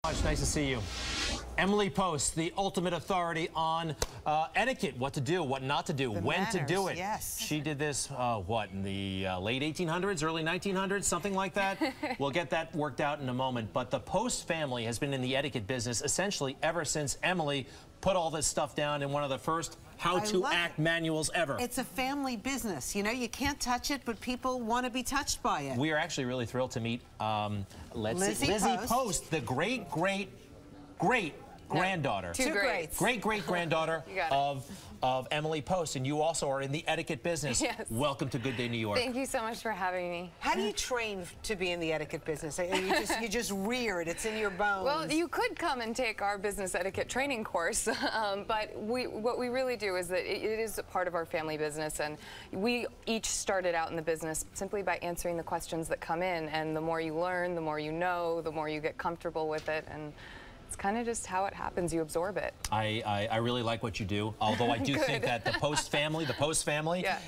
Nice to see you. Emily Post, the ultimate authority on etiquette, what to do, what not to do, when to do it. Yes. She did this, what, in the late 1800s, early 1900s, something like that? We'll get that worked out in a moment. But the Post family has been in the etiquette business essentially ever since Emily put all this stuff down in one of the first how-to-act manuals ever. It's a family business. You know, you can't touch it, but people want to be touched by it. We are actually really thrilled to meet Lizzie Post, the great-great-great-granddaughter. Two greats. Great-great-granddaughter of Emily Post, and you also are in the etiquette business. Yes. Welcome to Good Day New York. Thank you so much for having me. How do you train to be in the etiquette business? You just reared. It's in your bones. Well, you could come and take our business etiquette training course, but what we really do is that it is a part of our family business, and we each started out in the business simply by answering the questions that come in, and the more you learn, the more you know, the more you get comfortable with it, and it's kind of just how it happens. You absorb it. I really like what you do, although I do think that the Post family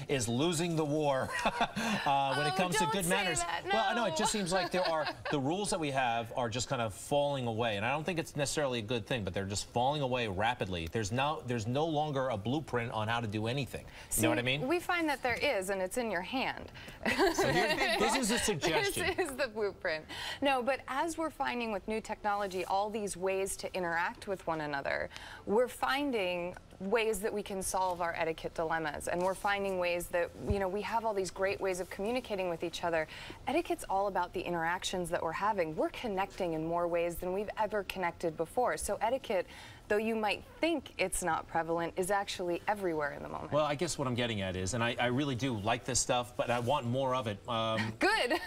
is losing the war when it comes to good manners. That, no. Well, I know it just seems like the rules that we have are just kind of falling away, and I don't think it's necessarily a good thing, but they're just falling away rapidly. There's no longer a blueprint on how to do anything. You know what I mean? We find that there is, and it's in your hand. So this is a suggestion. This is the blueprint. No, but as we're finding with new technology, all these ways to interact with one another, we're finding ways that we can solve our etiquette dilemmas, and we're finding ways that, you know, we have all these great ways of communicating with each other. Etiquette's all about the interactions that we're having. We're connecting in more ways than we've ever connected before. So etiquette, though you might think it's not prevalent, is actually everywhere in the moment. Well, I guess what I'm getting at is, and I really do like this stuff, but I want more of it. Good.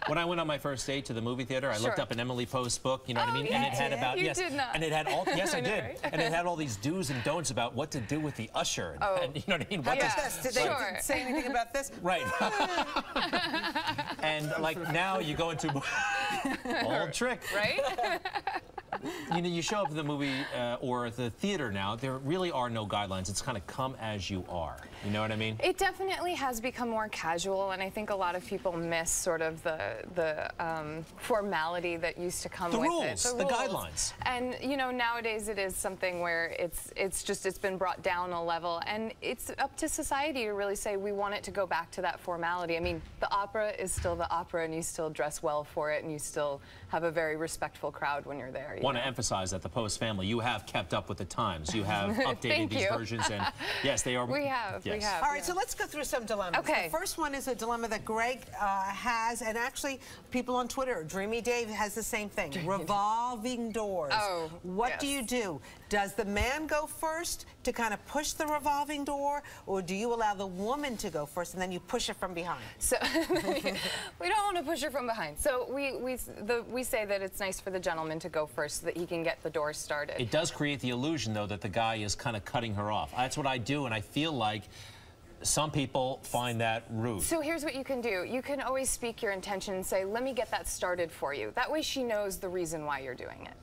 When I went on my first date to the movie theater, I looked up an Emily Post book, you know what I mean? Yeah, and it had about, you did not. and it had all, yes, I know, did. right? And it had all these do's and don'ts about what to do with the usher. And, you know what I mean? How about this? Did they say anything about this? Right. And like now you go into old trick. Right? You know, you show up at the movie or the theater now, there really are no guidelines. It's kind of come as you are. You know what I mean? It definitely has become more casual, and I think a lot of people miss sort of the formality that used to come with it. The guidelines. And, you know, nowadays it is something where it's been brought down a level, and it's up to society to really say we want it to go back to that formality. I mean, the opera is still the opera, and you still dress well for it, and you still have a very respectful crowd when you're there. I want to emphasize that the Post family, you have kept up with the times. You have updated these versions, and yes, they are. We have. Yes. We have. All right, so let's go through some dilemmas. Okay. The first one is a dilemma that Greg has, and actually people on Twitter, Dreamy Dave has the same thing. Revolving doors. Oh, what do you do? Does the man go first to kind of push the revolving door, or do you allow the woman to go first and then you push it from behind? So we don't want to push her from behind. So we say that it's nice for the gentleman to go first so that he can get the door started. It does create the illusion, though, that the guy is kind of cutting her off. That's what I do, and I feel like some people find that rude. So here's what you can do. You can always speak your intention and say, let me get that started for you. That way she knows the reason why you're doing it.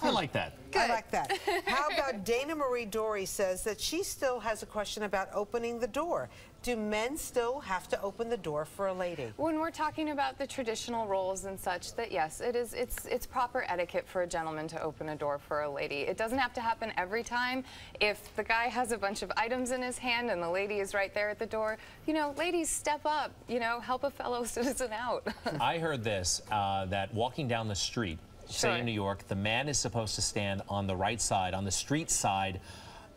I like that. Good. I like that. How about Dana Marie Dory says that she still has a question about opening the door. Do men still have to open the door for a lady? When we're talking about the traditional roles and such, that yes, it's proper etiquette for a gentleman to open a door for a lady. It doesn't have to happen every time. If the guy has a bunch of items in his hand and the lady is right there at the door, you know, ladies, step up, you know, help a fellow citizen out. I heard this, that walking down the street, say in New York, the man is supposed to stand on the right side, on the street side,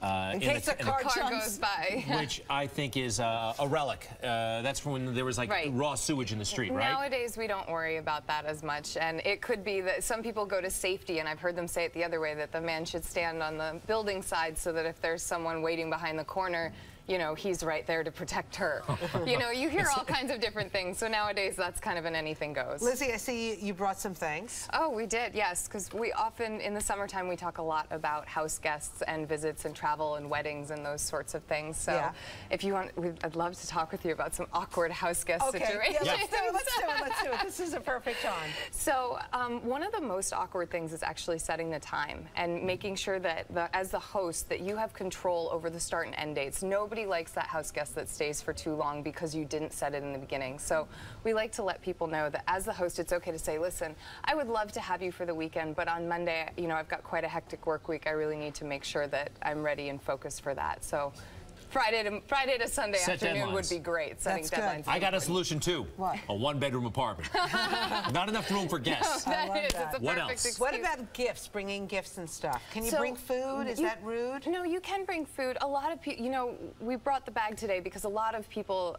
in case a car goes by. Which I think is a relic. That's from when there was like raw sewage in the street, right? Nowadays we don't worry about that as much, and it could be that some people go to safety, and I've heard them say it the other way, that the man should stand on the building side so that if there's someone waiting behind the corner, you know, he's right there to protect her. You know, you hear all kinds of different things, so nowadays that's kind of an anything goes. Lizzie, I see you brought some things. Oh, we did, yes, because we often, in the summertime, we talk a lot about house guests and visits and travel and weddings and those sorts of things. So if you want, I'd love to talk with you about some awkward house guest situations. Yeah, let's do it. This is a perfect time. So one of the most awkward things is actually setting the time and making sure that, as the host, that you have control over the start and end dates. Nobody nobody likes that house guest that stays for too long because you didn't set it in the beginning. So we like to let people know that as the host, it's okay to say, listen, I would love to have you for the weekend, but on Monday, you know, I've got quite a hectic work week. I really need to make sure that I'm ready and focused for that. So Friday to Sunday Set afternoon deadlines. would be great. Setting That's good. deadlines. I got a solution too. What? A one-bedroom apartment. Not enough room for guests. No, that is. that. It's a What perfect else? excuse. What about gifts, bringing gifts and stuff? Can you So, bring food? Is that rude? No, you can bring food. A lot of people, you know, we brought the bag today because a lot of people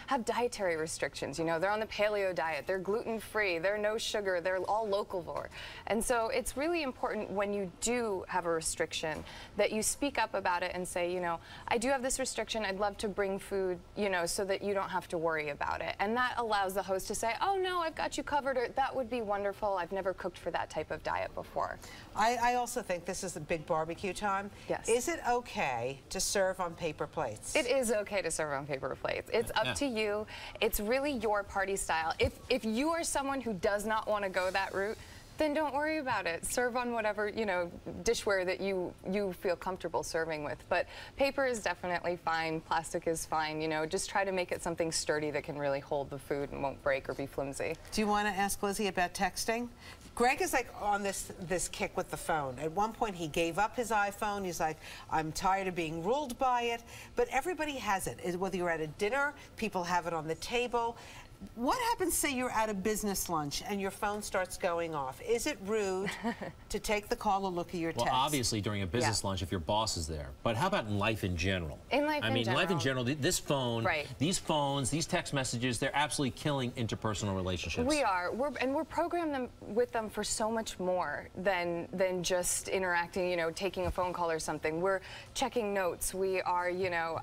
have dietary restrictions. You know, they're on the paleo diet, they're gluten-free, they're no sugar, they're all locavore. And so it's really important when you do have a restriction that you speak up about it and say, you know, I do have this restriction, I'd love to bring food, you know, so that you don't have to worry about it. And that allows the host to say, oh no, I've got you covered, or that would be wonderful, I've never cooked for that type of diet before. I also think this is a big barbecue time. Yes. Is it okay to serve on paper plates? It is okay to serve on paper plates. It's up to you. It's really your party style. If you are someone who does not want to go that route, then don't worry about it. Serve on whatever, you know, dishware that you feel comfortable serving with. But paper is definitely fine. Plastic is fine. You know, just try to make it something sturdy that can really hold the food and won't break or be flimsy. Do you want to ask Lizzie about texting? Greg is like on this kick with the phone. At one point, he gave up his iPhone. He's like, I'm tired of being ruled by it. But everybody has it. Whether you're at a dinner, people have it on the table. What happens, say you're at a business lunch and your phone starts going off? Is it rude to take the call or look at your text? Well, obviously during a business lunch if your boss is there. But how about in life in general? In life in general. life in general, this phone, Right. these phones, these text messages, they're absolutely killing interpersonal relationships. We are. We're programmed with them for so much more than just interacting, you know, taking a phone call or something. We're checking notes. We are, you know,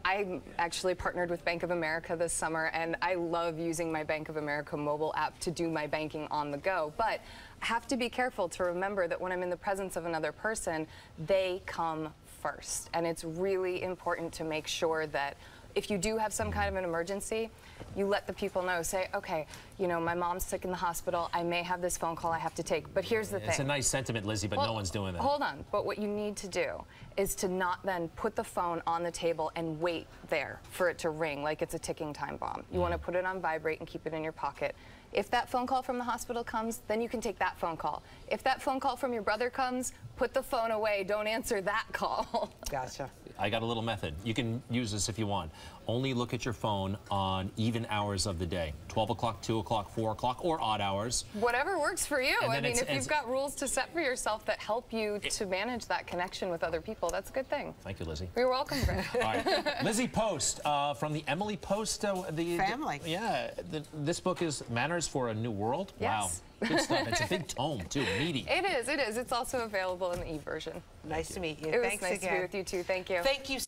I actually partnered with Bank of America this summer, and I love using my Bank of America mobile app to do my banking on the go. But I have to be careful to remember that when I'm in the presence of another person, they come first. And it's really important to make sure that if you do have some kind of an emergency, you let the people know. Say, okay, you know, my mom's sick in the hospital. I may have this phone call I have to take. But here's the thing. It's a nice sentiment, Lizzie, but no one's doing that. Hold on. But what you need to do is to not then put the phone on the table and wait there for it to ring like it's a ticking time bomb. You want to put it on vibrate and keep it in your pocket. If that phone call from the hospital comes, then you can take that phone call. If that phone call from your brother comes, put the phone away. Don't answer that call. Gotcha. I got a little method. You can use this if you want. Only look at your phone on even hours of the day. 12 o'clock, 2 o'clock, 4 o'clock, or odd hours. Whatever works for you. And I then mean, if you've got rules to set for yourself that help you to manage that connection with other people, that's a good thing. Thank you, Lizzie. You're welcome, Greg. All right. Lizzie Post from the Emily Post. The Family. This book is Manners for a New World. Yes. Wow. Good stuff. It's a big tome, too. Meaty. It is. It is. It's also available in the e-version. Nice to meet you. It was Thanks nice again. to be with you, too. Thank you. Thank you.